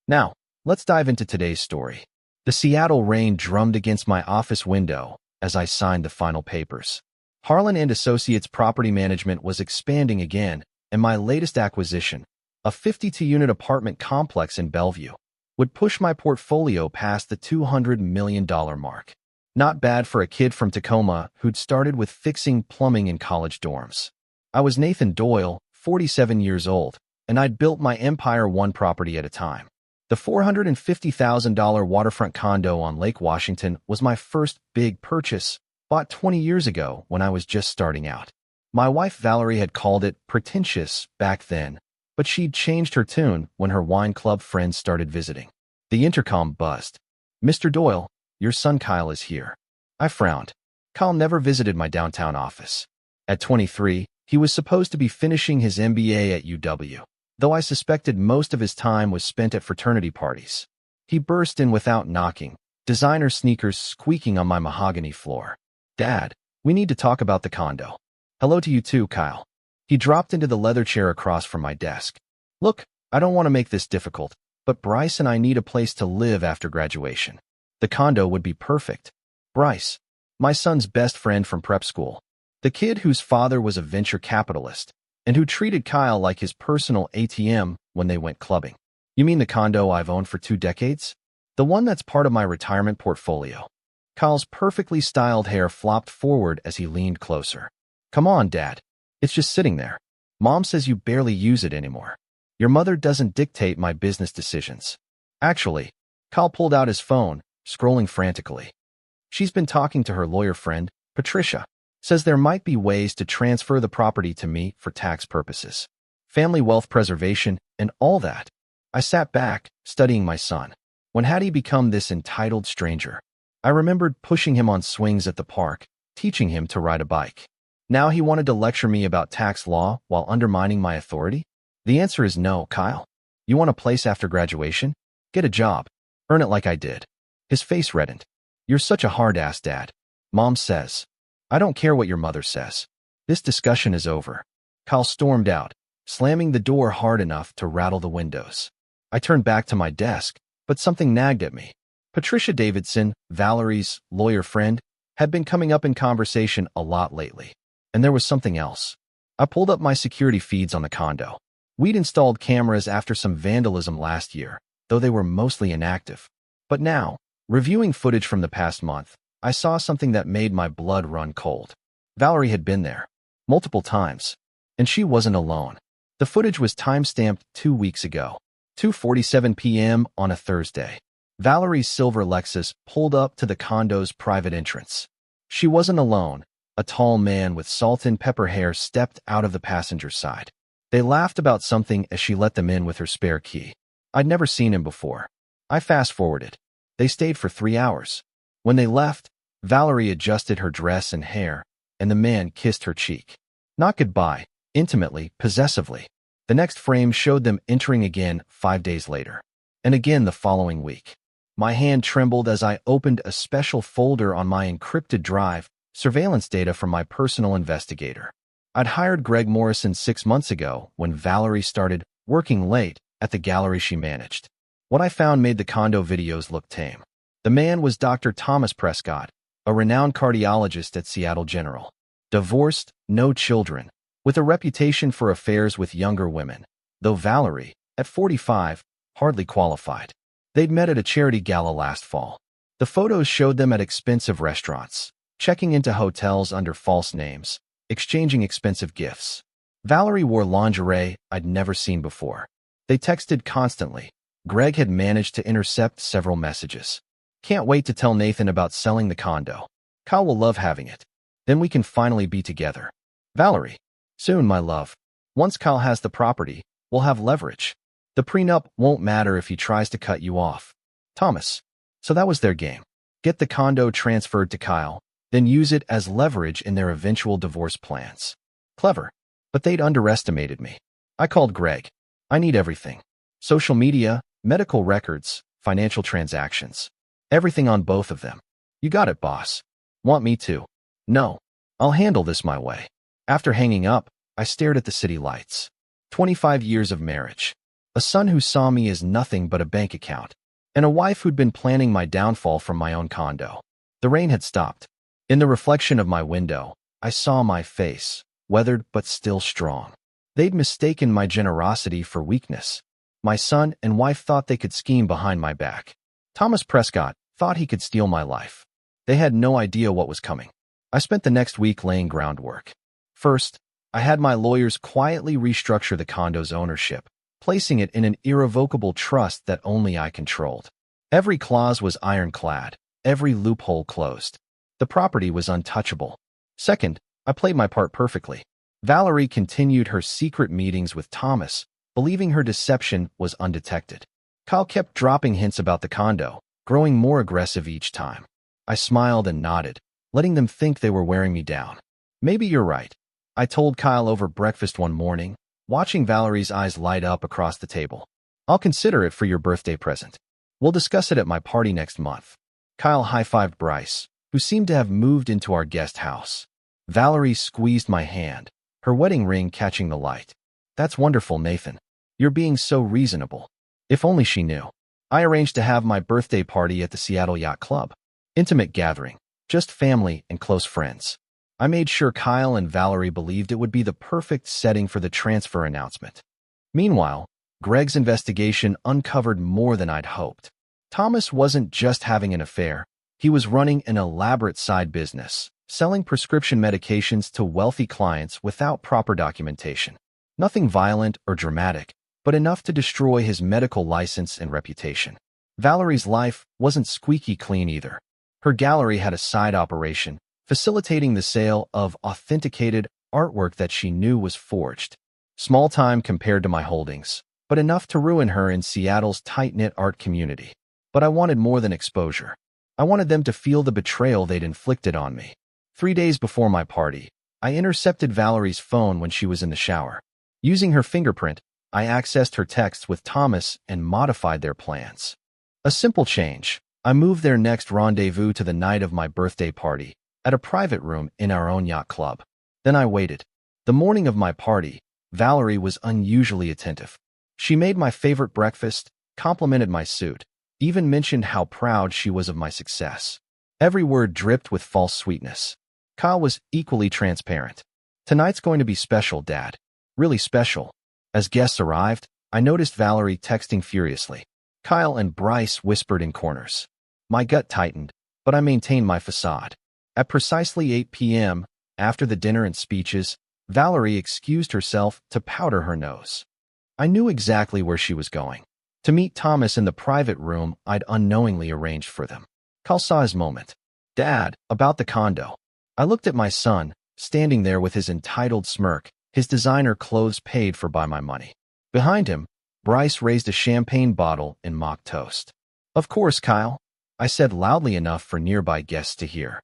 Now, let's dive into today's story. The Seattle rain drummed against my office window as I signed the final papers. Harlan and Associates Property Management was expanding again, and my latest acquisition, a 52-unit apartment complex in Bellevue, would push my portfolio past the $200 million mark. Not bad for a kid from Tacoma who'd started with fixing plumbing in college dorms. I was Nathan Doyle, 47 years old, and I'd built my empire one property at a time. The $450,000 waterfront condo on Lake Washington was my first big purchase, bought 20 years ago when I was just starting out. My wife Valerie had called it pretentious back then, but she'd changed her tune when her wine club friends started visiting. The intercom buzzed. "Mr. Doyle, your son Kyle is here." I frowned. Kyle never visited my downtown office. At 23, he was supposed to be finishing his MBA at UW, though I suspected most of his time was spent at fraternity parties. He burst in without knocking, designer sneakers squeaking on my mahogany floor. "Dad, we need to talk about the condo." "Hello to you too, Kyle." He dropped into the leather chair across from my desk. "Look, I don't want to make this difficult, but Bryce and I need a place to live after graduation. The condo would be perfect." Bryce, my son's best friend from prep school. The kid whose father was a venture capitalist and who treated Kyle like his personal ATM when they went clubbing. "You mean the condo I've owned for 2 decades? The one that's part of my retirement portfolio?" Kyle's perfectly styled hair flopped forward as he leaned closer. "Come on, Dad. It's just sitting there. Mom says you barely use it anymore. Your mother doesn't dictate my business decisions." "Actually," Kyle pulled out his phone, scrolling frantically. "She's been talking to her lawyer friend, Patricia. Says there might be ways to transfer the property to me for tax purposes, family wealth preservation, and all that." I sat back, studying my son. When had he become this entitled stranger? I remembered pushing him on swings at the park, teaching him to ride a bike. Now he wanted to lecture me about tax law while undermining my authority? The answer is no, Kyle. You want a place after graduation? Get a job. Earn it like I did. His face reddened. "You're such a hard-ass, Dad." "Mom says." "I don't care what your mother says. This discussion is over." Kyle stormed out, slamming the door hard enough to rattle the windows. I turned back to my desk, but something nagged at me. Patricia Davidson, Valerie's lawyer friend, had been coming up in conversation a lot lately. And there was something else. I pulled up my security feeds on the condo. We'd installed cameras after some vandalism last year, though they were mostly inactive. But now, reviewing footage from the past month, I saw something that made my blood run cold. Valerie had been there, multiple times, and she wasn't alone. The footage was time-stamped 2 weeks ago, 2:47 p.m. on a Thursday. Valerie's silver Lexus pulled up to the condo's private entrance. She wasn't alone. A tall man with salt and pepper hair stepped out of the passenger side. They laughed about something as she let them in with her spare key. I'd never seen him before. I fast-forwarded. They stayed for 3 hours. When they left, Valerie adjusted her dress and hair, and the man kissed her cheek. Not goodbye, intimately, possessively. The next frame showed them entering again 5 days later, and again the following week. My hand trembled as I opened a special folder on my encrypted drive, surveillance data from my personal investigator. I'd hired Greg Morrison 6 months ago when Valerie started working late at the gallery she managed. What I found made the condo videos look tame. The man was Dr. Thomas Prescott, a renowned cardiologist at Seattle General. Divorced, no children, with a reputation for affairs with younger women, though Valerie, at 45, hardly qualified. They'd met at a charity gala last fall. The photos showed them at expensive restaurants, checking into hotels under false names, exchanging expensive gifts. Valerie wore lingerie I'd never seen before. They texted constantly. Greg had managed to intercept several messages. "Can't wait to tell Nathan about selling the condo. Kyle will love having it. Then we can finally be together. Valerie." "Soon, my love. Once Kyle has the property, we'll have leverage. The prenup won't matter if he tries to cut you off." Thomas. So that was their game. Get the condo transferred to Kyle, then use it as leverage in their eventual divorce plans. Clever. But they'd underestimated me. I called Greg. "I need everything. Social media, medical records, financial transactions. Everything on both of them." "You got it, boss." "Want me to?" "No. I'll handle this my way." After hanging up, I stared at the city lights. 25 years of marriage. a son who saw me as nothing but a bank account, and a wife who'd been planning my downfall from my own condo. The rain had stopped. In the reflection of my window, I saw my face, weathered but still strong. They'd mistaken my generosity for weakness. My son and wife thought they could scheme behind my back. Thomas Prescott thought he could steal my life. They had no idea what was coming. I spent the next week laying groundwork. First, I had my lawyers quietly restructure the condo's ownership, placing it in an irrevocable trust that only I controlled. Every clause was ironclad, every loophole closed. The property was untouchable. Second, I played my part perfectly. Valerie continued her secret meetings with Thomas, believing her deception was undetected. Kyle kept dropping hints about the condo, growing more aggressive each time. I smiled and nodded, letting them think they were wearing me down. Maybe you're right, I told Kyle over breakfast one morning, watching Valerie's eyes light up across the table. I'll consider it for your birthday present. We'll discuss it at my party next month. Kyle high-fived Bryce, who seemed to have moved into our guest house. Valerie squeezed my hand, her wedding ring catching the light. That's wonderful, Nathan. You're being so reasonable. If only she knew. I arranged to have my birthday party at the Seattle Yacht Club. Intimate gathering, just family and close friends. I made sure Kyle and Valerie believed it would be the perfect setting for the transfer announcement. Meanwhile, Greg's investigation uncovered more than I'd hoped. Thomas wasn't just having an affair. He was running an elaborate side business, selling prescription medications to wealthy clients without proper documentation. Nothing violent or dramatic, but enough to destroy his medical license and reputation. Valerie's life wasn't squeaky clean either. Her gallery had a side operation, facilitating the sale of authenticated artwork that she knew was forged. Small time compared to my holdings, but enough to ruin her in Seattle's tight-knit art community. But I wanted more than exposure. I wanted them to feel the betrayal they'd inflicted on me. 3 days before my party, I intercepted Valerie's phone when she was in the shower. Using her fingerprint, I accessed her texts with Thomas and modified their plans. A simple change. I moved their next rendezvous to the night of my birthday party, at a private room in our own yacht club. Then I waited. The morning of my party, Valerie was unusually attentive. She made my favorite breakfast, complimented my suit, even mentioned how proud she was of my success. Every word dripped with false sweetness. Kyle was equally transparent. Tonight's going to be special, Dad. Really special. As guests arrived, I noticed Valerie texting furiously. Kyle and Bryce whispered in corners. My gut tightened, but I maintained my facade. At precisely 8 p.m., after the dinner and speeches, Valerie excused herself to powder her nose. I knew exactly where she was going. To meet Thomas in the private room I'd unknowingly arranged for them. Kyle saw his moment. Dad, about the condo. I looked at my son, standing there with his entitled smirk, his designer clothes paid for by my money. Behind him, Bryce raised a champagne bottle in mock toast. Of course, Kyle, I said loudly enough for nearby guests to hear.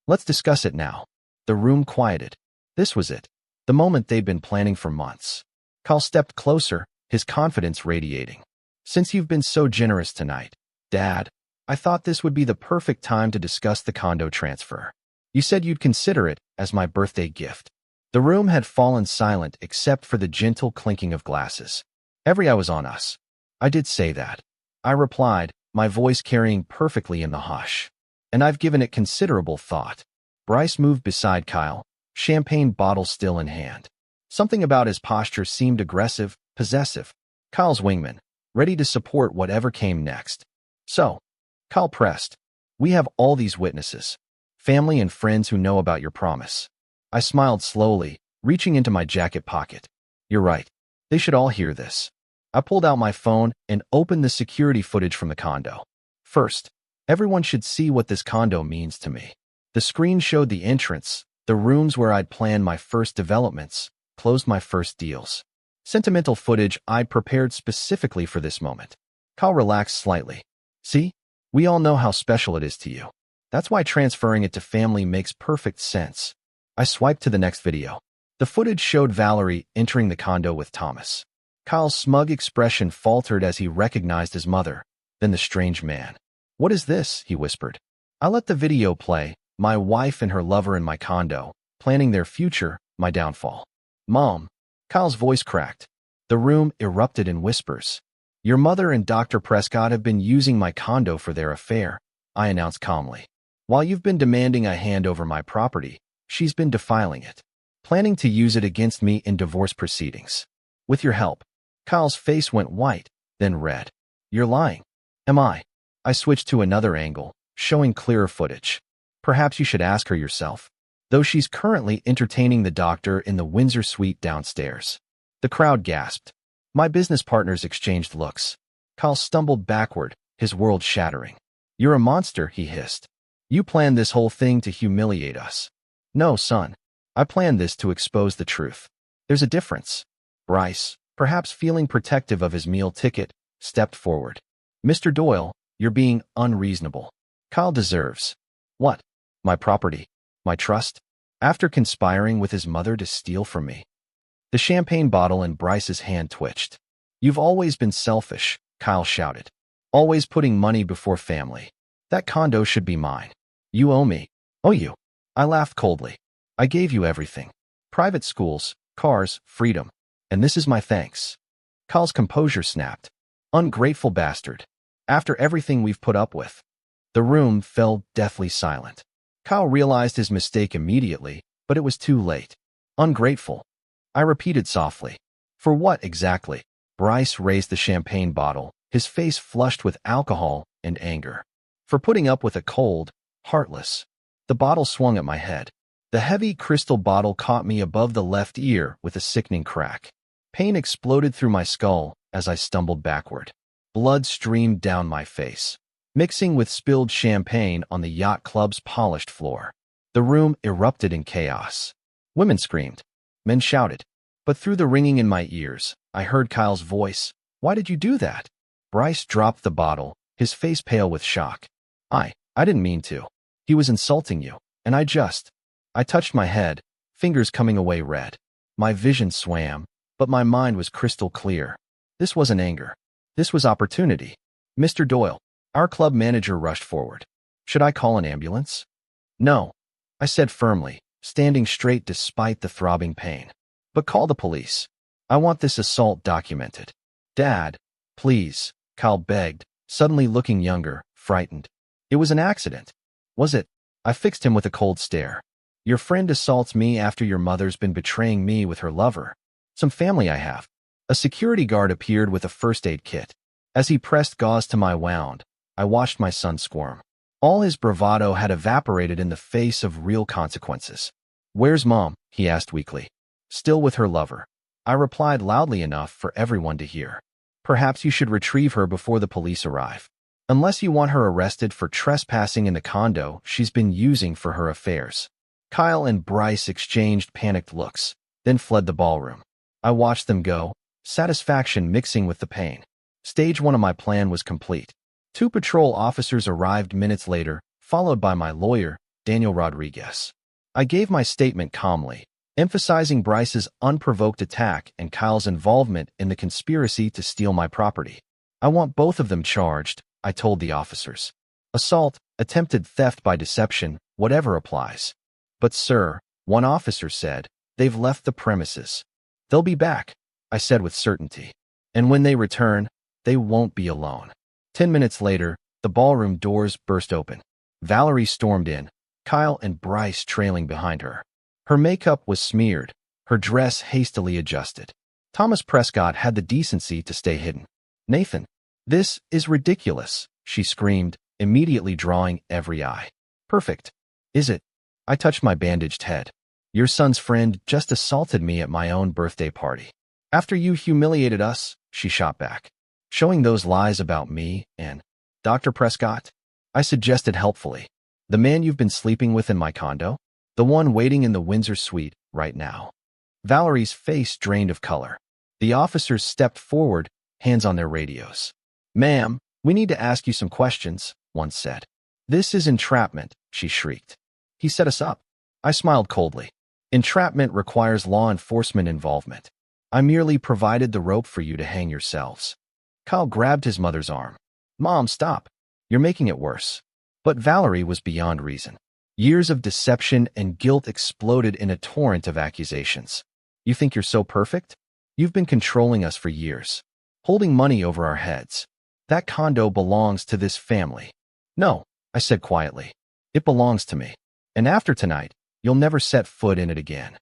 Let's discuss it now. The room quieted. This was it. The moment they'd been planning for months. Kyle stepped closer, his confidence radiating. Since you've been so generous tonight, Dad, I thought this would be the perfect time to discuss the condo transfer. You said you'd consider it as my birthday gift. The room had fallen silent except for the gentle clinking of glasses. Every eye was on us. I did say that. I replied, my voice carrying perfectly in the hush. And I've given it considerable thought. Bryce moved beside Kyle, champagne bottle still in hand. Something about his posture seemed aggressive, possessive. Kyle's wingman, ready to support whatever came next. So, Kyle pressed, we have all these witnesses, family and friends who know about your promise. I smiled slowly, reaching into my jacket pocket. You're right. They should all hear this. I pulled out my phone and opened the security footage from the condo. First, everyone should see what this condo means to me. The screen showed the entrance, the rooms where I'd planned my first developments, closed my first deals. Sentimental footage I'd prepared specifically for this moment. Kyle relaxed slightly. See? We all know how special it is to you. That's why transferring it to family makes perfect sense. I swiped to the next video. The footage showed Valerie entering the condo with Thomas. Kyle's smug expression faltered as he recognized his mother, then the strange man. What is this? He whispered. I let the video play, my wife and her lover in my condo, planning their future, my downfall. Mom. Kyle's voice cracked. The room erupted in whispers. Your mother and Dr. Prescott have been using my condo for their affair, I announced calmly. While you've been demanding I hand over my property, she's been defiling it, planning to use it against me in divorce proceedings. With your help. Kyle's face went white, then red. You're lying. Am I? I switched to another angle, showing clearer footage. Perhaps you should ask her yourself, though she's currently entertaining the doctor in the Windsor suite downstairs. The crowd gasped. My business partners exchanged looks. Kyle stumbled backward, his world shattering. You're a monster, he hissed. You planned this whole thing to humiliate us. No, son. I planned this to expose the truth. There's a difference. Bryce, perhaps feeling protective of his meal ticket, stepped forward. Mr. Doyle, you're being unreasonable. Kyle deserves. What? My property? My trust? After conspiring with his mother to steal from me? The champagne bottle in Bryce's hand twitched. You've always been selfish, Kyle shouted. Always putting money before family. That condo should be mine. You owe me. Owe you? I laughed coldly. I gave you everything. Private schools, cars, freedom. And this is my thanks. Kyle's composure snapped. Ungrateful bastard. After everything we've put up with. The room fell deathly silent. Kyle realized his mistake immediately, but it was too late. Ungrateful. I repeated softly. For what exactly? Bryce raised the champagne bottle, his face flushed with alcohol and anger. For putting up with a cold, heartless. The bottle swung at my head. The heavy crystal bottle caught me above the left ear with a sickening crack. Pain exploded through my skull as I stumbled backward. Blood streamed down my face, mixing with spilled champagne on the yacht club's polished floor. The room erupted in chaos. Women screamed. Men shouted. But through the ringing in my ears, I heard Kyle's voice. Why did you do that? Bryce dropped the bottle, his face pale with shock. I didn't mean to. He was insulting you, and I touched my head, fingers coming away red. My vision swam, but my mind was crystal clear. This wasn't anger. This was opportunity. Mr. Doyle, our club manager rushed forward. Should I call an ambulance? No, I said firmly, standing straight despite the throbbing pain. But call the police. I want this assault documented. Dad, please, Kyle begged, suddenly looking younger, frightened. It was an accident. Was it? I fixed him with a cold stare. Your friend assaults me after your mother's been betraying me with her lover. Some family I have. A security guard appeared with a first aid kit. As he pressed gauze to my wound, I watched my son squirm. All his bravado had evaporated in the face of real consequences. Where's Mom? He asked weakly. Still with her lover. I replied loudly enough for everyone to hear. Perhaps you should retrieve her before the police arrive. Unless you want her arrested for trespassing in the condo she's been using for her affairs. Kyle and Bryce exchanged panicked looks, then fled the ballroom. I watched them go, satisfaction mixing with the pain. Stage 1 of my plan was complete. 2 patrol officers arrived minutes later, followed by my lawyer, Daniel Rodriguez. I gave my statement calmly, emphasizing Bryce's unprovoked attack and Kyle's involvement in the conspiracy to steal my property. I want both of them charged, I told the officers. Assault, attempted theft by deception, whatever applies. But sir, one officer said, they've left the premises. They'll be back, I said with certainty. And when they return, they won't be alone. 10 minutes later, the ballroom doors burst open. Valerie stormed in, Kyle and Bryce trailing behind her. Her makeup was smeared, her dress hastily adjusted. Thomas Prescott had the decency to stay hidden. Nathan, this is ridiculous, she screamed, immediately drawing every eye. Perfect. Is it? I touched my bandaged head. Your son's friend just assaulted me at my own birthday party. After you humiliated us, she shot back. Showing those lies about me and Dr. Prescott? I suggested helpfully. The man you've been sleeping with in my condo? The one waiting in the Windsor suite right now. Valerie's face drained of color. The officers stepped forward, hands on their radios. Ma'am, we need to ask you some questions, one said. This is entrapment, she shrieked. He set us up. I smiled coldly. Entrapment requires law enforcement involvement. I merely provided the rope for you to hang yourselves. Kyle grabbed his mother's arm. Mom, stop. You're making it worse. But Valerie was beyond reason. Years of deception and guilt exploded in a torrent of accusations. You think you're so perfect? You've been controlling us for years, holding money over our heads. That condo belongs to this family." "No," I said quietly. "It belongs to me. And after tonight, you'll never set foot in it again."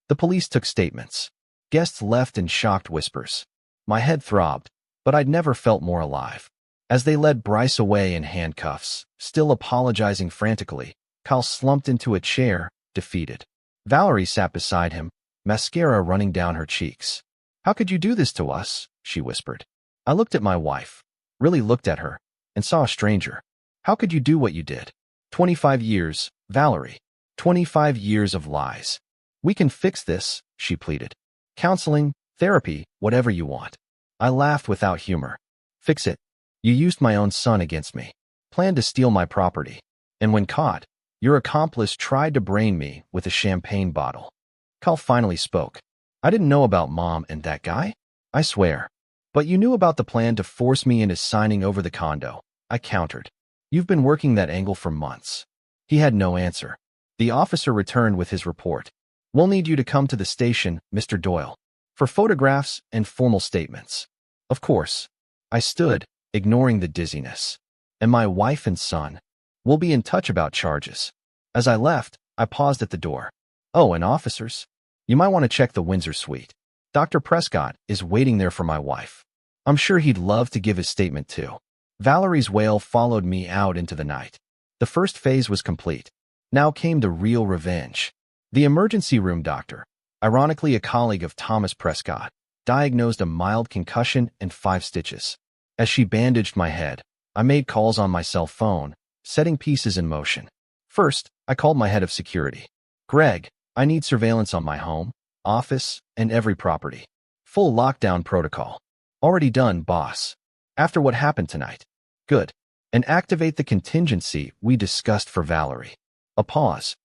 The police took statements. Guests left in shocked whispers. My head throbbed, but I'd never felt more alive. As they led Bryce away in handcuffs, still apologizing frantically, Kyle slumped into a chair, defeated. Valerie sat beside him, mascara running down her cheeks. "How could you do this to us?" she whispered. I looked at my wife, really looked at her, and saw a stranger. "How could you do what you did? 25 years, Valerie. 25 years of lies. We can fix this," she pleaded. "Counseling, therapy, whatever you want." I laughed without humor. "Fix it. You used my own son against me, planned to steal my property, and when caught, your accomplice tried to brain me with a champagne bottle." Kyle finally spoke. "I didn't know about Mom and that guy, I swear. But you knew about the plan to force me into signing over the condo," I countered. "You've been working that angle for months." He had no answer. The officer returned with his report. "We'll need you to come to the station, Mr. Doyle, for photographs and formal statements." Of course. I stood, ignoring the dizziness. "And my wife and son. We'll be in touch about charges." As I left, I paused at the door. "Oh, and officers, you might want to check the Windsor suite. Dr. Prescott is waiting there for my wife. I'm sure he'd love to give his statement too." Valerie's wail followed me out into the night. The first phase was complete. Now came the real revenge. The emergency room doctor, ironically a colleague of Thomas Prescott, diagnosed a mild concussion and 5 stitches. As she bandaged my head, I made calls on my cell phone, setting pieces in motion. First, I called my head of security. "Greg, I need surveillance on my home, office, and every property. Full lockdown protocol." "Already done, boss." "After what happened tonight." "Good. And activate the contingency we discussed for Valerie." A pause.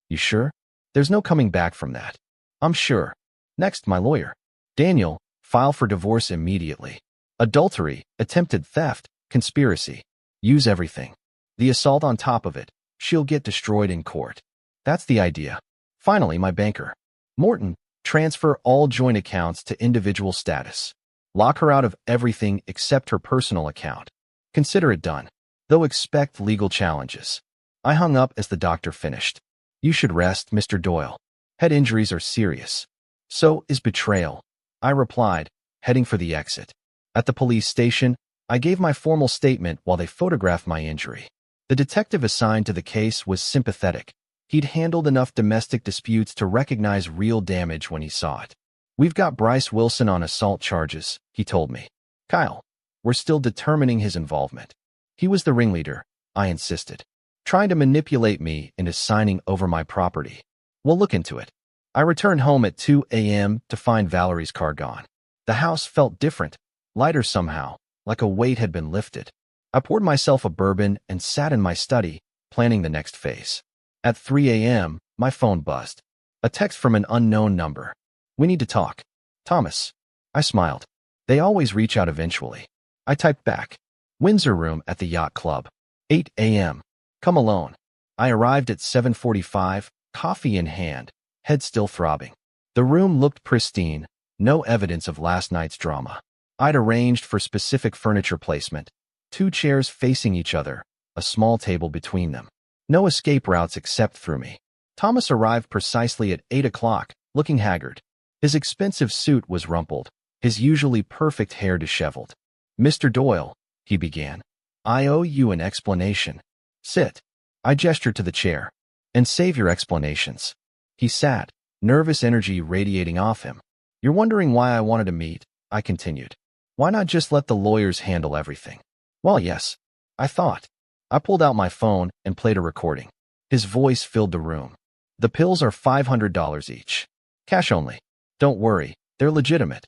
"You sure? There's no coming back from that." "I'm sure." "Next, my lawyer. Daniel, file for divorce immediately. Adultery, attempted theft, conspiracy. Use everything. The assault on top of it. She'll get destroyed in court." "That's the idea." Finally, my banker. "Morton, transfer all joint accounts to individual status. Lock her out of everything except her personal account. Consider it done, though expect legal challenges." I hung up as the doctor finished. "You should rest, Mr. Doyle. Head injuries are serious." "So is betrayal," I replied, heading for the exit. At the police station, I gave my formal statement while they photographed my injury. The detective assigned to the case was sympathetic. He'd handled enough domestic disputes to recognize real damage when he saw it. "We've got Bryce Wilson on assault charges," he told me. "Kyle, we're still determining his involvement. He was the ringleader," I insisted, "trying to manipulate me into signing over my property. We'll look into it." I returned home at 2 a.m. to find Valerie's car gone. The house felt different, lighter somehow, like a weight had been lifted. I poured myself a bourbon and sat in my study, planning the next phase. At 3 a.m., my phone buzzed. A text from an unknown number. "We need to talk. Thomas." I smiled. They always reach out eventually. I typed back. "Windsor room at the yacht club. 8 a.m. Come alone." I arrived at 7:45, coffee in hand, head still throbbing. The room looked pristine, no evidence of last night's drama. I'd arranged for specific furniture placement. 2 chairs facing each other, a small table between them. No escape routes except through me. Thomas arrived precisely at 8 o'clock, looking haggard. His expensive suit was rumpled, his usually perfect hair disheveled. "Mr. Doyle," he began, "I owe you an explanation." "Sit." I gestured to the chair. "And save your explanations." He sat, nervous energy radiating off him. "You're wondering why I wanted to meet," I continued. "Why not just let the lawyers handle everything?" "Well, yes," I thought. I pulled out my phone and played a recording. His voice filled the room. "The pills are $500 each. Cash only. Don't worry, they're legitimate."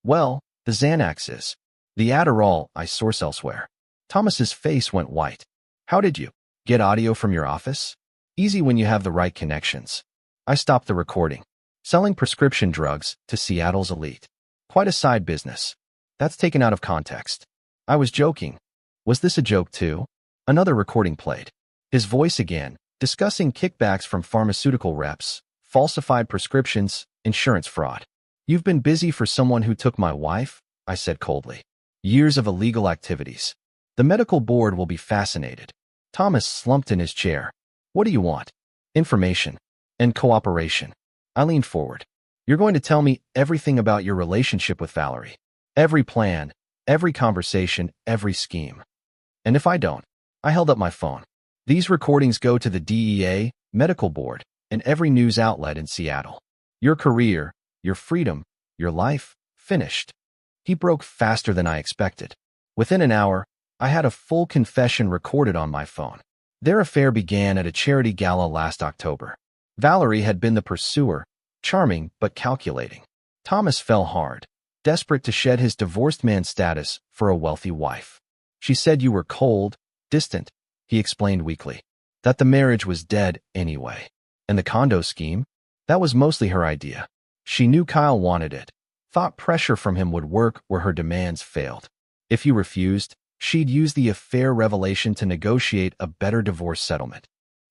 "Well, the Xanax is. The Adderall I source elsewhere." Thomas's face went white. "How did you get audio from your office? Easy when you have the right connections." I stopped the recording. "Selling prescription drugs to Seattle's elite. Quite a side business." "That's taken out of context." I was joking. Was this a joke too? Another recording played. His voice again, discussing kickbacks from pharmaceutical reps, falsified prescriptions, insurance fraud. You've been busy for someone who took my wife, I said coldly. Years of illegal activities. The medical board will be fascinated. Thomas slumped in his chair. What do you want? Information. And cooperation. I leaned forward. You're going to tell me everything about your relationship with Valerie. Every plan, every conversation, every scheme. And if I don't? I held up my phone. These recordings go to the DEA, medical board, and every news outlet in Seattle. Your career, your freedom, your life, finished. He broke faster than I expected. Within an hour, I had a full confession recorded on my phone. Their affair began at a charity gala last October. Valerie had been the pursuer, charming but calculating. Thomas fell hard, desperate to shed his divorced man status for a wealthy wife. She said you were cold, distant, he explained weakly. That the marriage was dead anyway. And the condo scheme? That was mostly her idea. She knew Kyle wanted it, thought pressure from him would work where her demands failed. If you refused, she'd use the affair revelation to negotiate a better divorce settlement.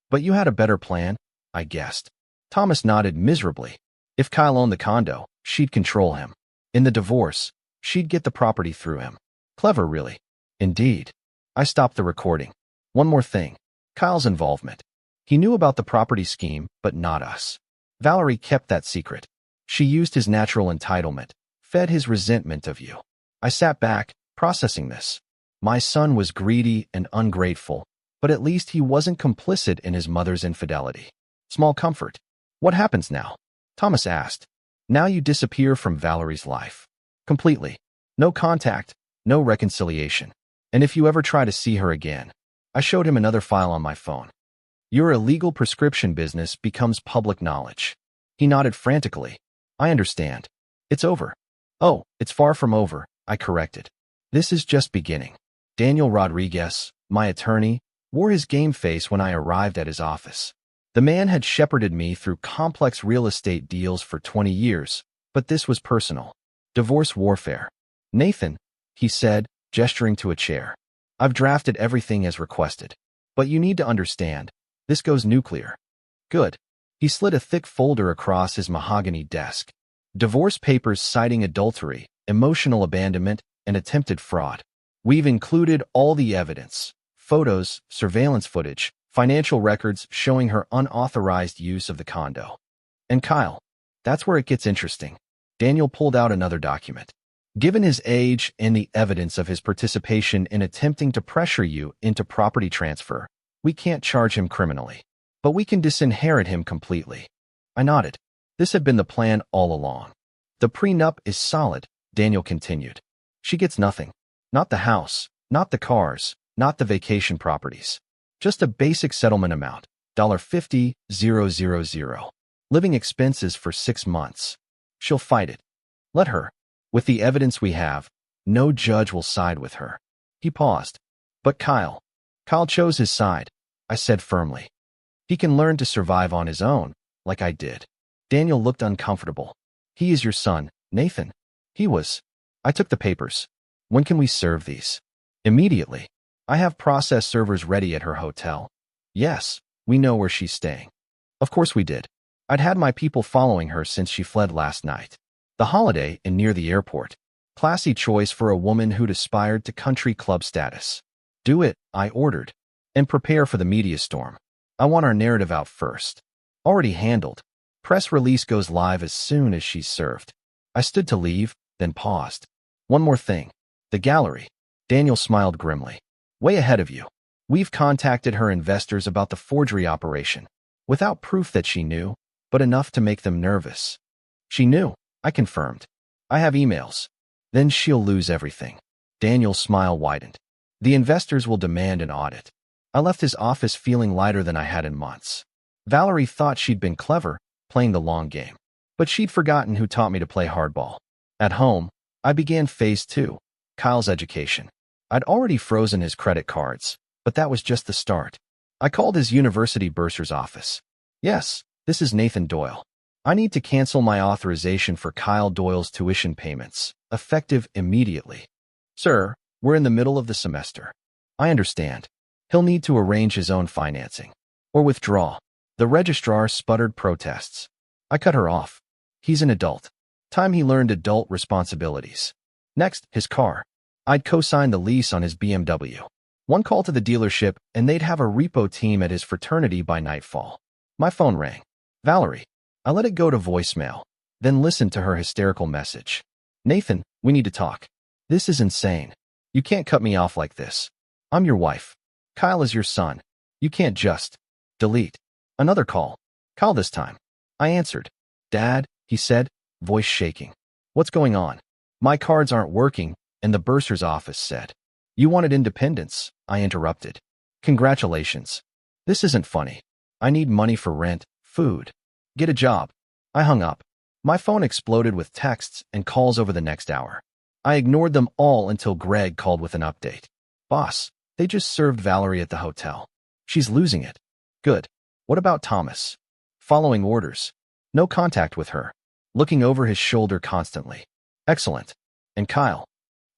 But you had a better plan, I guessed. Thomas nodded miserably. If Kyle owned the condo, she'd control him. In the divorce, she'd get the property through him. Clever, really. Indeed. I stopped the recording. One more thing. Kyle's involvement. He knew about the property scheme, but not us. Valerie kept that secret. She used his natural entitlement, fed his resentment of you. I sat back, processing this. My son was greedy and ungrateful, but at least he wasn't complicit in his mother's infidelity. Small comfort. What happens now? Thomas asked. Now you disappear from Valerie's life. Completely. No contact, no reconciliation. And if you ever try to see her again, I showed him another file on my phone. Your illegal prescription business becomes public knowledge. He nodded frantically. I understand. It's over. Oh, it's far from over, I corrected. This is just beginning. Daniel Rodriguez, my attorney, wore his game face when I arrived at his office. The man had shepherded me through complex real estate deals for 20 years, but this was personal. Divorce warfare. Nathan, he said, gesturing to a chair. I've drafted everything as requested. But you need to understand, this goes nuclear. Good. He slid a thick folder across his mahogany desk. Divorce papers citing adultery, emotional abandonment, and attempted fraud. We've included all the evidence, photos, surveillance footage, financial records showing her unauthorized use of the condo. And Kyle, that's where it gets interesting. Daniel pulled out another document. Given his age and the evidence of his participation in attempting to pressure you into property transfer, we can't charge him criminally. But we can disinherit him completely. I nodded. This had been the plan all along. The prenup is solid, Daniel continued. She gets nothing. Not the house, not the cars, not the vacation properties. Just a basic settlement amount, $50,000. Living expenses for 6 months. She'll fight it. Let her. With the evidence we have, no judge will side with her. He paused. But Kyle chose his side, I said firmly. He can learn to survive on his own, like I did. Daniel looked uncomfortable. He is your son, Nathan. He was. I took the papers. When can we serve these? Immediately. I have process servers ready at her hotel. Yes, we know where she's staying. Of course we did. I'd had my people following her since she fled last night. The Holiday Inn near the airport. Classy choice for a woman who'd aspired to country club status. Do it, I ordered. And prepare for the media storm. I want our narrative out first. Already handled. Press release goes live as soon as she's served. I stood to leave, then paused. One more thing. The gallery. Daniel smiled grimly. Way ahead of you. We've contacted her investors about the forgery operation. Without proof that she knew, but enough to make them nervous. She knew, I confirmed. I have emails. Then she'll lose everything. Daniel's smile widened. The investors will demand an audit. I left his office feeling lighter than I had in months. Valerie thought she'd been clever, playing the long game. But she'd forgotten who taught me to play hardball. At home, I began phase 2, Kyle's education. I'd already frozen his credit cards, but that was just the start. I called his university bursar's office. Yes, this is Nathan Doyle. I need to cancel my authorization for Kyle Doyle's tuition payments, effective immediately. Sir, we're in the middle of the semester. I understand. He'll need to arrange his own financing. Or withdraw. The registrar sputtered protests. I cut her off. He's an adult. Time he learned adult responsibilities. Next, his car. I'd co-sign the lease on his BMW. One call to the dealership, and they'd have a repo team at his fraternity by nightfall. My phone rang. Valerie. I let it go to voicemail, then listened to her hysterical message. Nathan, we need to talk. This is insane. You can't cut me off like this. I'm your wife. Kyle is your son. You can't just delete. Another call. Kyle this time. I answered. Dad, he said, voice shaking. What's going on? My cards aren't working, and the bursar's office said. You wanted independence, I interrupted. Congratulations. This isn't funny. I need money for rent, food. Get a job. I hung up. My phone exploded with texts and calls over the next hour. I ignored them all until Greg called with an update. Boss, they just served Valerie at the hotel. She's losing it. Good. What about Thomas? Following orders. No contact with her. Looking over his shoulder constantly. Excellent. And Kyle?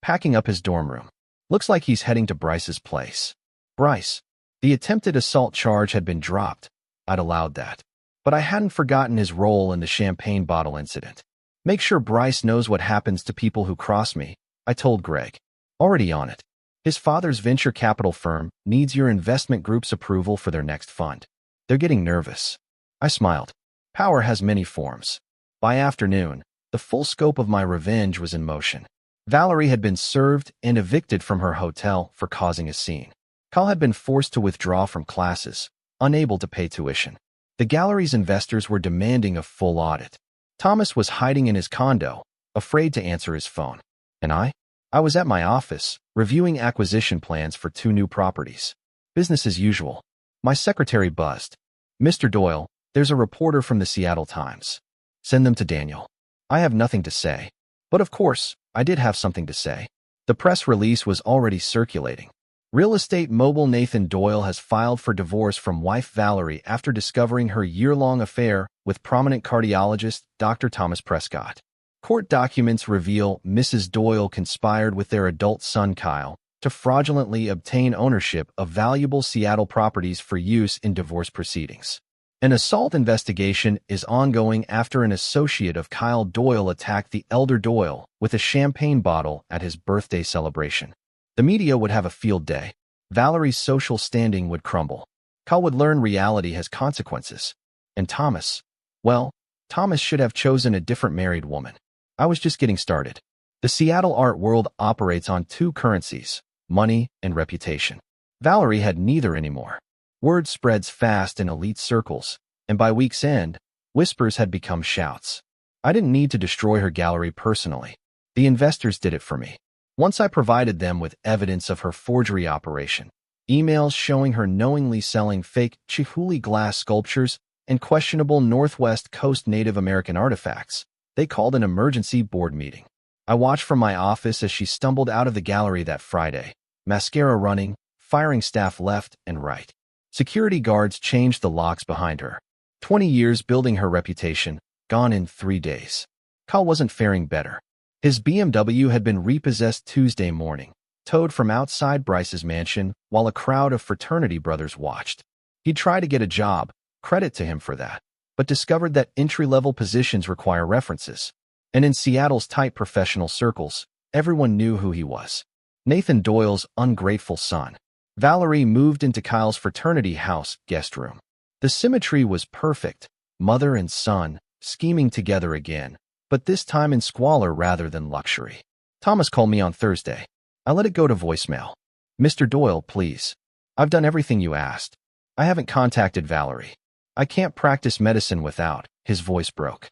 Packing up his dorm room. Looks like he's heading to Bryce's place. Bryce. The attempted assault charge had been dropped. I'd allowed that. But I hadn't forgotten his role in the champagne bottle incident. Make sure Bryce knows what happens to people who cross me, I told Greg. Already on it. His father's venture capital firm needs your investment group's approval for their next fund. They're getting nervous. I smiled. Power has many forms. By afternoon, the full scope of my revenge was in motion. Valerie had been served and evicted from her hotel for causing a scene. Kyle had been forced to withdraw from classes, unable to pay tuition. The gallery's investors were demanding a full audit. Thomas was hiding in his condo, afraid to answer his phone. And I was at my office, reviewing acquisition plans for 2 new properties. Business as usual. My secretary buzzed. Mr. Doyle, there's a reporter from the Seattle Times. Send them to Daniel. I have nothing to say. But of course, I did have something to say. The press release was already circulating. Real estate mogul Nathan Doyle has filed for divorce from wife Valerie after discovering her year-long affair with prominent cardiologist Dr. Thomas Prescott. Court documents reveal Mrs. Doyle conspired with their adult son Kyle to fraudulently obtain ownership of valuable Seattle properties for use in divorce proceedings. An assault investigation is ongoing after an associate of Kyle Doyle attacked the elder Doyle with a champagne bottle at his birthday celebration. The media would have a field day. Valerie's social standing would crumble. Kyle would learn reality has consequences. And Thomas, well, Thomas should have chosen a different married woman. I was just getting started. The Seattle art world operates on 2 currencies, money and reputation. Valerie had neither anymore. Word spreads fast in elite circles, and by week's end, whispers had become shouts. I didn't need to destroy her gallery personally. The investors did it for me. Once I provided them with evidence of her forgery operation, emails showing her knowingly selling fake Chihuly glass sculptures and questionable Northwest Coast Native American artifacts, they called an emergency board meeting. I watched from my office as she stumbled out of the gallery that Friday, mascara running, firing staff left and right. Security guards changed the locks behind her. 20 years building her reputation, gone in 3 days. Kyle wasn't faring better. His BMW had been repossessed Tuesday morning, towed from outside Bryce's mansion while a crowd of fraternity brothers watched. He'd tried to get a job, credit to him for that, but discovered that entry-level positions require references. And in Seattle's tight professional circles, everyone knew who he was. Nathan Doyle's ungrateful son. Valerie moved into Kyle's fraternity house guest room. The symmetry was perfect, mother and son, scheming together again, but this time in squalor rather than luxury. Thomas called me on Thursday. I let it go to voicemail. Mr. Doyle, please. I've done everything you asked. I haven't contacted Valerie. I can't practice medicine without. His voice broke.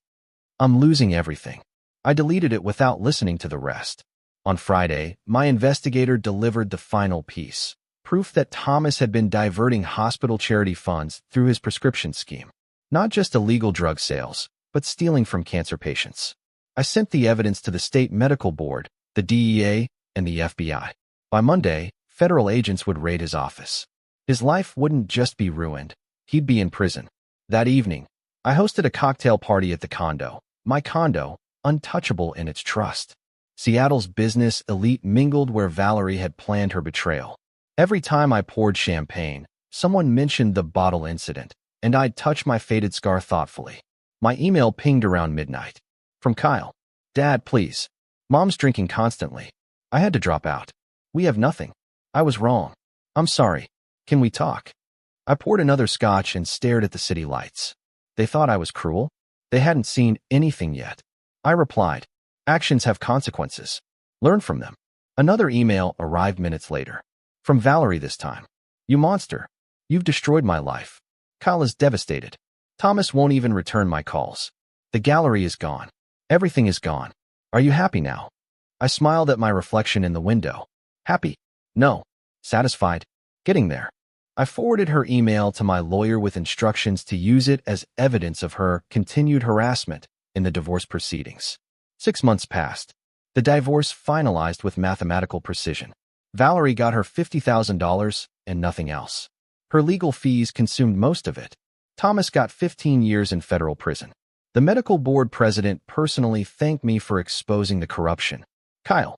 I'm losing everything. I deleted it without listening to the rest. On Friday, my investigator delivered the final piece. Proof that Thomas had been diverting hospital charity funds through his prescription scheme. Not just illegal drug sales, but stealing from cancer patients. I sent the evidence to the state medical board, the DEA, and the FBI. By Monday, federal agents would raid his office. His life wouldn't just be ruined, he'd be in prison. That evening, I hosted a cocktail party at the condo, my condo, untouchable in its trust. Seattle's business elite mingled where Valerie had planned her betrayal. Every time I poured champagne, someone mentioned the bottle incident, and I'd touch my faded scar thoughtfully. My email pinged around midnight. From Kyle. Dad, please. Mom's drinking constantly. I had to drop out. We have nothing. I was wrong. I'm sorry. Can we talk? I poured another scotch and stared at the city lights. They thought I was cruel. They hadn't seen anything yet. I replied, actions have consequences. Learn from them. Another email arrived minutes later. From Valerie this time. You monster. You've destroyed my life. Kyle is devastated. Thomas won't even return my calls. The gallery is gone. Everything is gone. Are you happy now? I smiled at my reflection in the window. Happy? No. Satisfied? Getting there. I forwarded her email to my lawyer with instructions to use it as evidence of her continued harassment in the divorce proceedings. 6 months passed. The divorce finalized with mathematical precision. Valerie got her $50,000 and nothing else. Her legal fees consumed most of it. Thomas got 15 years in federal prison. The medical board president personally thanked me for exposing the corruption. Kyle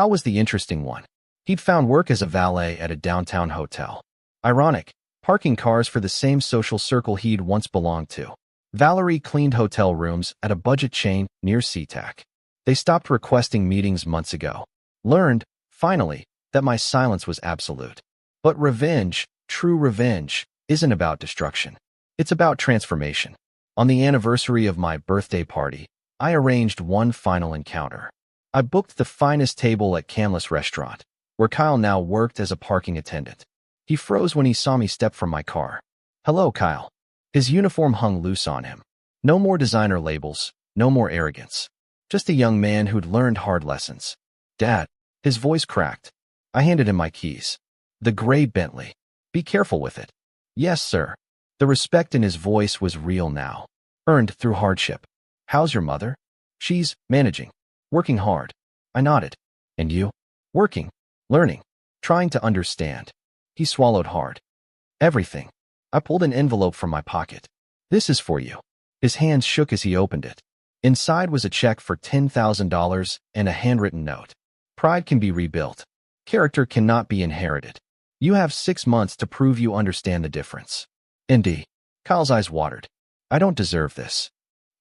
was the interesting one. He'd found work as a valet at a downtown hotel. Ironic, parking cars for the same social circle he'd once belonged to. Valerie cleaned hotel rooms at a budget chain near SeaTac. They stopped requesting meetings months ago. Learned, finally, that my silence was absolute. But revenge, true revenge, isn't about destruction. It's about transformation. On the anniversary of my birthday party, I arranged one final encounter. I booked the finest table at Canlis Restaurant, where Kyle now worked as a parking attendant. He froze when he saw me step from my car. Hello, Kyle. His uniform hung loose on him. No more designer labels, no more arrogance. Just a young man who'd learned hard lessons. Dad. His voice cracked. I handed him my keys. The gray Bentley. Be careful with it. Yes, sir. The respect in his voice was real now. Earned through hardship. How's your mother? She's managing. Working hard. I nodded. And you? Working. Learning. Trying to understand. He swallowed hard. Everything. I pulled an envelope from my pocket. This is for you. His hands shook as he opened it. Inside was a check for $10,000 and a handwritten note. Pride can be rebuilt. Character cannot be inherited. You have 6 months to prove you understand the difference. Indy. Kyle's eyes watered. I don't deserve this.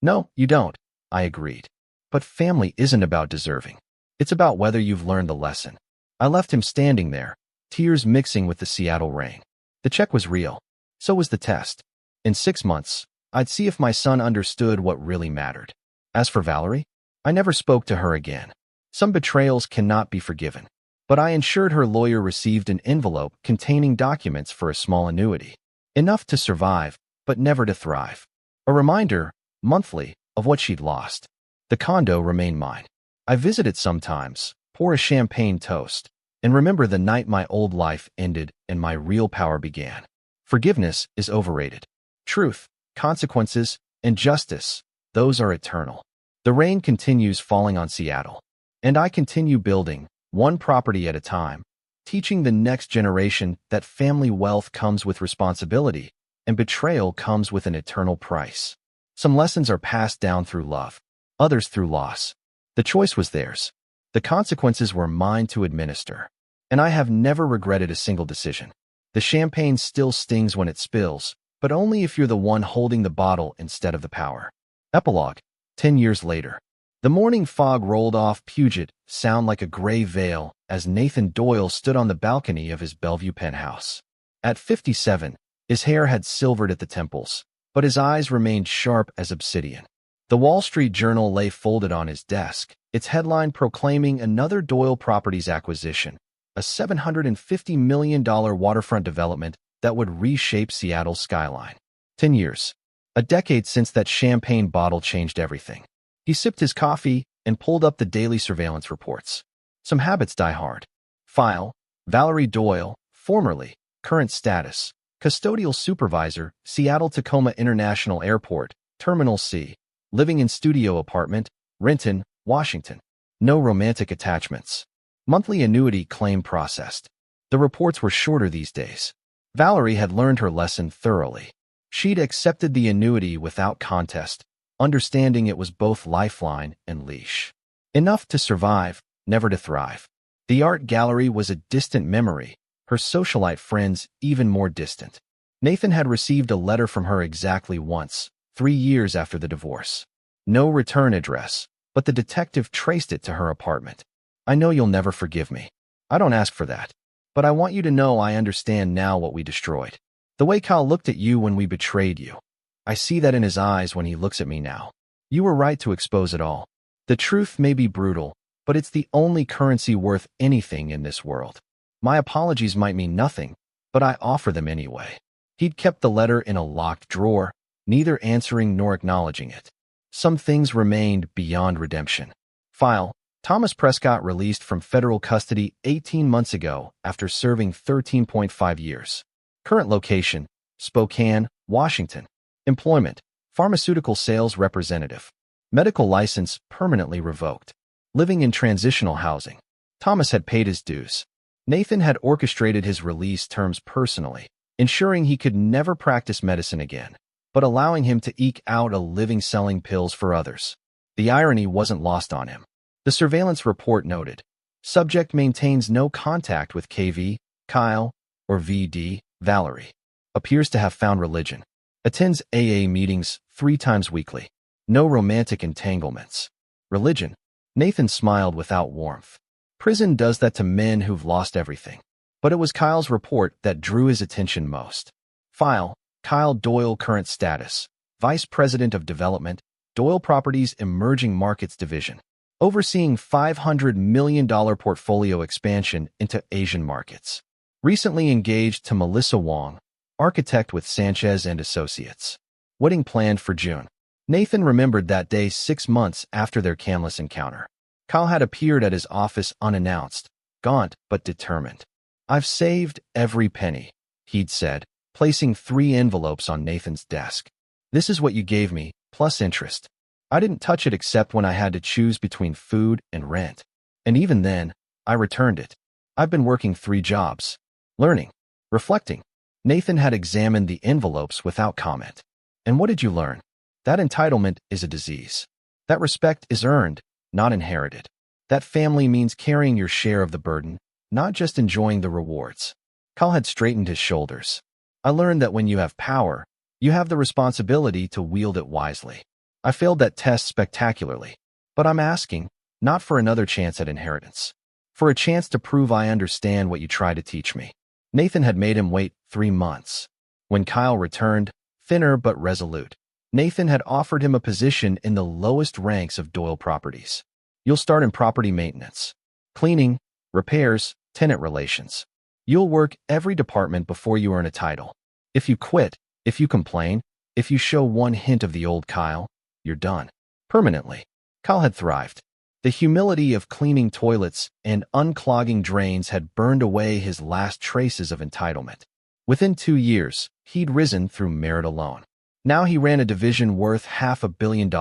No, you don't, I agreed. But family isn't about deserving. It's about whether you've learned the lesson. I left him standing there, tears mixing with the Seattle rain. The check was real. So was the test. In 6 months, I'd see if my son understood what really mattered. As for Valerie, I never spoke to her again. Some betrayals cannot be forgiven. But I ensured her lawyer received an envelope containing documents for a small annuity. Enough to survive, but never to thrive. A reminder, monthly, of what she'd lost. The condo remained mine. I visit it sometimes, pour a champagne toast, and remember the night my old life ended and my real power began. Forgiveness is overrated. Truth, consequences, and justice, those are eternal. The rain continues falling on Seattle. And I continue building, one property at a time, teaching the next generation that family wealth comes with responsibility, and betrayal comes with an eternal price. Some lessons are passed down through love, others through loss. The choice was theirs. The consequences were mine to administer. And I have never regretted a single decision. The champagne still stings when it spills, but only if you're the one holding the bottle instead of the power. Epilogue. 10 years later. The morning fog rolled off Puget Sound like a gray veil as Nathan Doyle stood on the balcony of his Bellevue penthouse. At 57, his hair had silvered at the temples, but his eyes remained sharp as obsidian. The Wall Street Journal lay folded on his desk, its headline proclaiming another Doyle Properties acquisition, a $750 million waterfront development that would reshape Seattle's skyline. 10 years. A decade since that champagne bottle changed everything. He sipped his coffee and pulled up the daily surveillance reports. Some habits die hard. File, Valerie Doyle, formerly, current status, custodial supervisor, Seattle-Tacoma International Airport, Terminal C, living in studio apartment, Renton, Washington. No romantic attachments. Monthly annuity claim processed. The reports were shorter these days. Valerie had learned her lesson thoroughly. She'd accepted the annuity without contest, understanding it was both lifeline and leash. Enough to survive, never to thrive. The art gallery was a distant memory, her socialite friends even more distant. Nathan had received a letter from her exactly once, 3 years after the divorce. No return address, but the detective traced it to her apartment. I know you'll never forgive me. I don't ask for that. But I want you to know I understand now what we destroyed. The way Kyle looked at you when we betrayed you. I see that in his eyes when he looks at me now. You were right to expose it all. The truth may be brutal, but it's the only currency worth anything in this world. My apologies might mean nothing, but I offer them anyway. He'd kept the letter in a locked drawer, neither answering nor acknowledging it. Some things remained beyond redemption. File: Thomas Prescott released from federal custody 18 months ago after serving 13.5 years. Current location: Spokane, Washington. Employment: pharmaceutical sales representative. Medical license permanently revoked. Living in transitional housing. Thomas had paid his dues. Nathan had orchestrated his release terms personally, ensuring he could never practice medicine again, but allowing him to eke out a living selling pills for others. The irony wasn't lost on him. The surveillance report noted, subject maintains no contact with KV, Kyle, or VD, Valerie. Appears to have found religion. Attends AA meetings 3 times weekly. No romantic entanglements. Religion? Nathan smiled without warmth. Prison does that to men who've lost everything. But it was Kyle's report that drew his attention most. File: Kyle Doyle, current status: Vice President of Development, Doyle Properties Emerging Markets Division. Overseeing $500 million portfolio expansion into Asian markets. Recently engaged to Melissa Wong, architect with Sanchez and Associates. Wedding planned for June. Nathan remembered that day 6 months after their canvas encounter. Kyle had appeared at his office unannounced, gaunt but determined. I've saved every penny, he'd said, placing 3 envelopes on Nathan's desk. This is what you gave me, plus interest. I didn't touch it except when I had to choose between food and rent. And even then, I returned it. I've been working 3 jobs. Learning. Reflecting. Nathan had examined the envelopes without comment. And what did you learn? That entitlement is a disease. That respect is earned, not inherited. That family means carrying your share of the burden, not just enjoying the rewards. Kyle had straightened his shoulders. I learned that when you have power, you have the responsibility to wield it wisely. I failed that test spectacularly, but I'm asking, not for another chance at inheritance, for a chance to prove I understand what you try to teach me. Nathan had made him wait 3 months. When Kyle returned, thinner but resolute, Nathan had offered him a position in the lowest ranks of Doyle Properties. You'll start in property maintenance, cleaning, repairs, tenant relations. You'll work every department before you earn a title. If you quit, if you complain, if you show one hint of the old Kyle, you're done. Permanently. Kyle had thrived. The humility of cleaning toilets and unclogging drains had burned away his last traces of entitlement. Within 2 years, he'd risen through merit alone. Now he ran a division worth $500 million,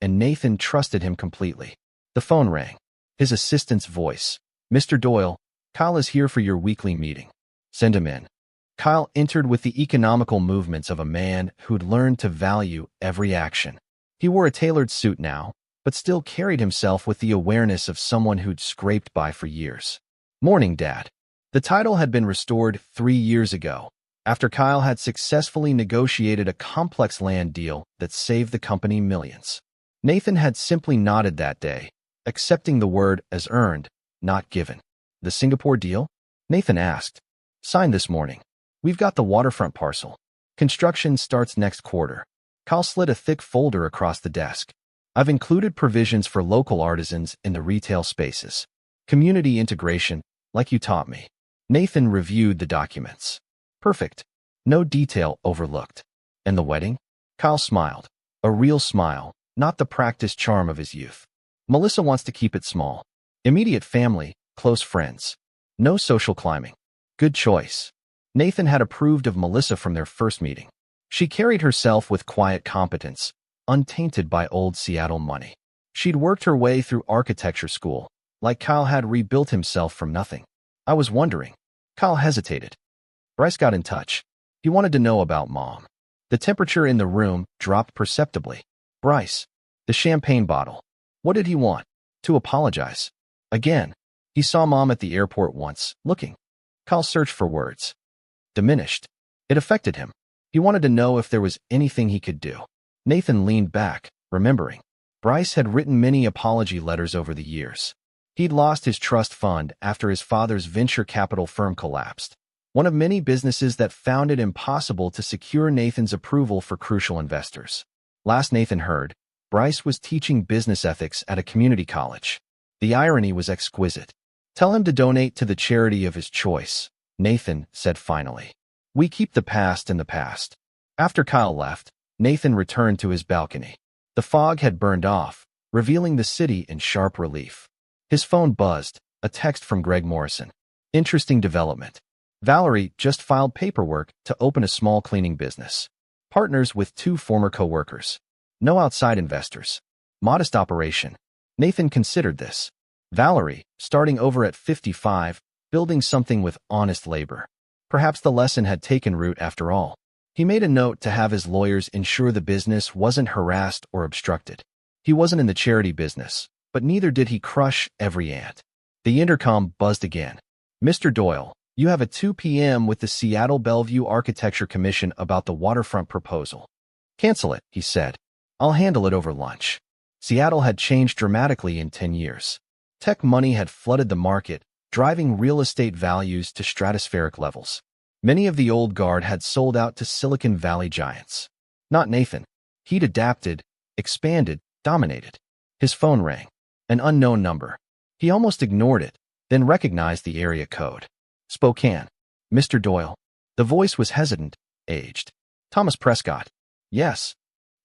and Nathan trusted him completely. The phone rang. His assistant's voice. Mr. Doyle, Kyle is here for your weekly meeting. Send him in. Kyle entered with the economical movements of a man who'd learned to value every action. He wore a tailored suit now, but still carried himself with the awareness of someone who'd scraped by for years. Morning, Dad. The title had been restored 3 years ago, after Kyle had successfully negotiated a complex land deal that saved the company millions. Nathan had simply nodded that day, accepting the word as earned, not given. The Singapore deal? Nathan asked. Signed this morning. We've got the waterfront parcel. Construction starts next quarter. Kyle slid a thick folder across the desk. I've included provisions for local artisans in the retail spaces. Community integration, like you taught me. Nathan reviewed the documents. Perfect. No detail overlooked. And the wedding? Kyle smiled. A real smile, not the practiced charm of his youth. Melissa wants to keep it small. Immediate family, close friends. No social climbing. Good choice. Nathan had approved of Melissa from their first meeting. She carried herself with quiet competence, untainted by old Seattle money. She'd worked her way through architecture school, like Kyle had rebuilt himself from nothing. I was wondering. Kyle hesitated. Bryce got in touch. He wanted to know about Mom. The temperature in the room dropped perceptibly. Bryce. The champagne bottle. What did he want? To apologize. Again. He saw Mom at the airport once, looking. Kyle searched for words. Diminished. It affected him. He wanted to know if there was anything he could do. Nathan leaned back, remembering. Bryce had written many apology letters over the years. He'd lost his trust fund after his father's venture capital firm collapsed, one of many businesses that found it impossible to secure Nathan's approval for crucial investors. Last Nathan heard, Bryce was teaching business ethics at a community college. The irony was exquisite. "Tell him to donate to the charity of his choice," Nathan said finally. "We keep the past in the past." After Kyle left, Nathan returned to his balcony. The fog had burned off, revealing the city in sharp relief. His phone buzzed, a text from Greg Morrison. "Interesting development. Valerie just filed paperwork to open a small cleaning business. Partners with 2 former co-workers. No outside investors. Modest operation." Nathan considered this. Valerie, starting over at 55, building something with honest labor. Perhaps the lesson had taken root after all. He made a note to have his lawyers ensure the business wasn't harassed or obstructed. He wasn't in the charity business, but neither did he crush every ant. The intercom buzzed again. "Mr. Doyle, you have a 2 p.m. with the Seattle Bellevue Architecture Commission about the waterfront proposal." "Cancel it," he said. "I'll handle it over lunch." Seattle had changed dramatically in 10 years. Tech money had flooded the market, driving real estate values to stratospheric levels. Many of the old guard had sold out to Silicon Valley giants. Not Nathan. He'd adapted, expanded, dominated. His phone rang. An unknown number. He almost ignored it, then recognized the area code. Spokane. "Mr. Doyle." The voice was hesitant, aged. "Thomas Prescott." "Yes.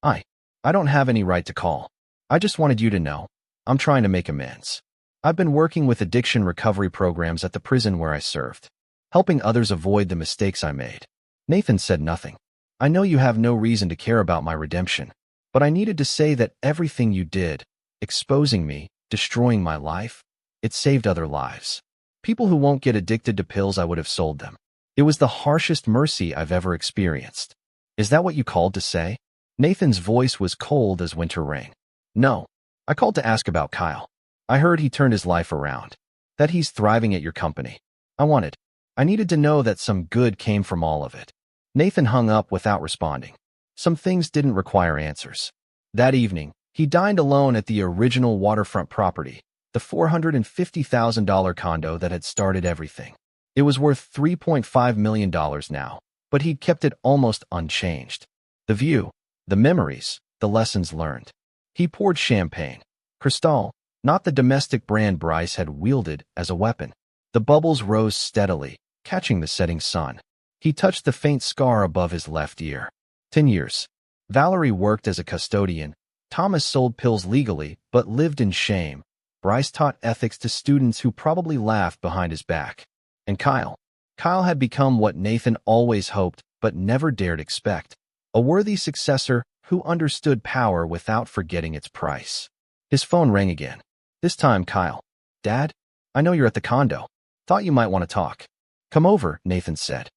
I don't have any right to call. I just wanted you to know. I'm trying to make amends. I've been working with addiction recovery programs at the prison where I served, helping others avoid the mistakes I made." Nathan said nothing. "I know you have no reason to care about my redemption, but I needed to say that everything you did, exposing me, destroying my life, it saved other lives. People who won't get addicted to pills, I would have sold them. It was the harshest mercy I've ever experienced." "Is that what you called to say?" Nathan's voice was cold as winter rain. "No. I called to ask about Kyle. I heard he turned his life around, that he's thriving at your company. I needed to know that some good came from all of it." Nathan hung up without responding. Some things didn't require answers. That evening, he dined alone at the original waterfront property, the $450,000 condo that had started everything. It was worth $3.5 million now, but he'd kept it almost unchanged. The view, the memories, the lessons learned. He poured champagne. Cristal, not the domestic brand Bryce had wielded as a weapon. The bubbles rose steadily, catching the setting sun. He touched the faint scar above his left ear. 10 years. Valerie worked as a custodian. Thomas sold pills legally, but lived in shame. Bryce taught ethics to students who probably laughed behind his back. And Kyle had become what Nathan always hoped, but never dared expect. A worthy successor who understood power without forgetting its price. His phone rang again. This time, Kyle. "Dad, I know you're at the condo. Thought you might want to talk." "Come over," Nathan said.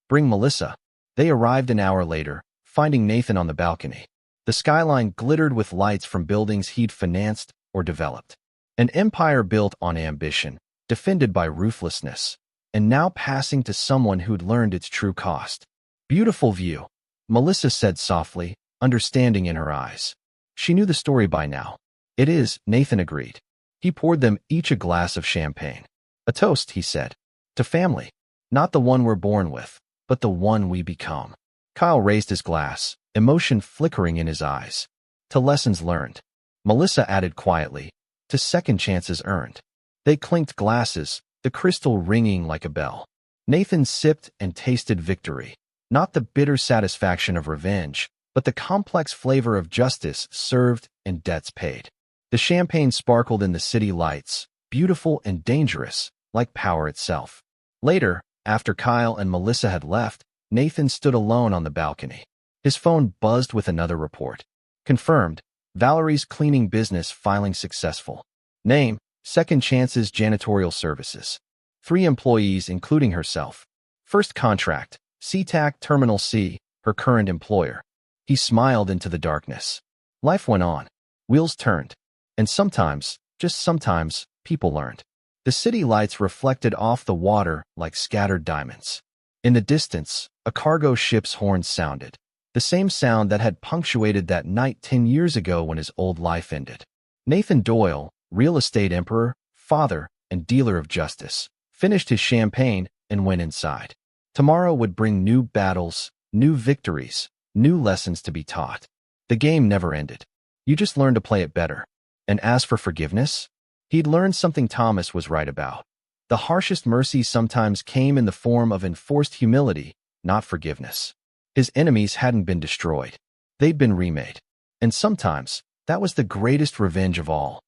"Bring Melissa." They arrived an hour later, finding Nathan on the balcony. The skyline glittered with lights from buildings he'd financed or developed. An empire built on ambition, defended by ruthlessness, and now passing to someone who'd learned its true cost. "Beautiful view," Melissa said softly, understanding in her eyes. She knew the story by now. "It is," Nathan agreed. He poured them each a glass of champagne. "A toast," he said. "To family. Not the one we're born with, but the one we become." Kyle raised his glass, emotion flickering in his eyes. "To lessons learned," Melissa added quietly. "To second chances earned." They clinked glasses, the crystal ringing like a bell. Nathan sipped and tasted victory. Not the bitter satisfaction of revenge, but the complex flavor of justice served and debts paid. The champagne sparkled in the city lights, beautiful and dangerous, like power itself. Later, after Kyle and Melissa had left, Nathan stood alone on the balcony. His phone buzzed with another report. Confirmed, Valerie's cleaning business filing successful. Name, Second Chances Janitorial Services. 3 employees, including herself. First contract, SeaTac Terminal C, her current employer. He smiled into the darkness. Life went on. Wheels turned. And sometimes, just sometimes, people learned. The city lights reflected off the water like scattered diamonds. In the distance, a cargo ship's horn sounded. the same sound that had punctuated that night 10 years ago when his old life ended. Nathan Doyle, real estate emperor, father, and dealer of justice, finished his champagne and went inside. Tomorrow would bring new battles, new victories, new lessons to be taught. The game never ended. You just learned to play it better. And as for forgiveness, he'd learned something Thomas was right about. The harshest mercy sometimes came in the form of enforced humility, not forgiveness. His enemies hadn't been destroyed. They'd been remade. And sometimes, that was the greatest revenge of all.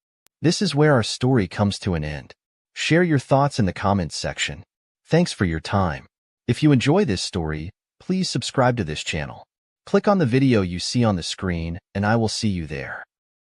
This is where our story comes to an end. Share your thoughts in the comments section. Thanks for your time. If you enjoy this story, please subscribe to this channel. Click on the video you see on the screen, and I will see you there.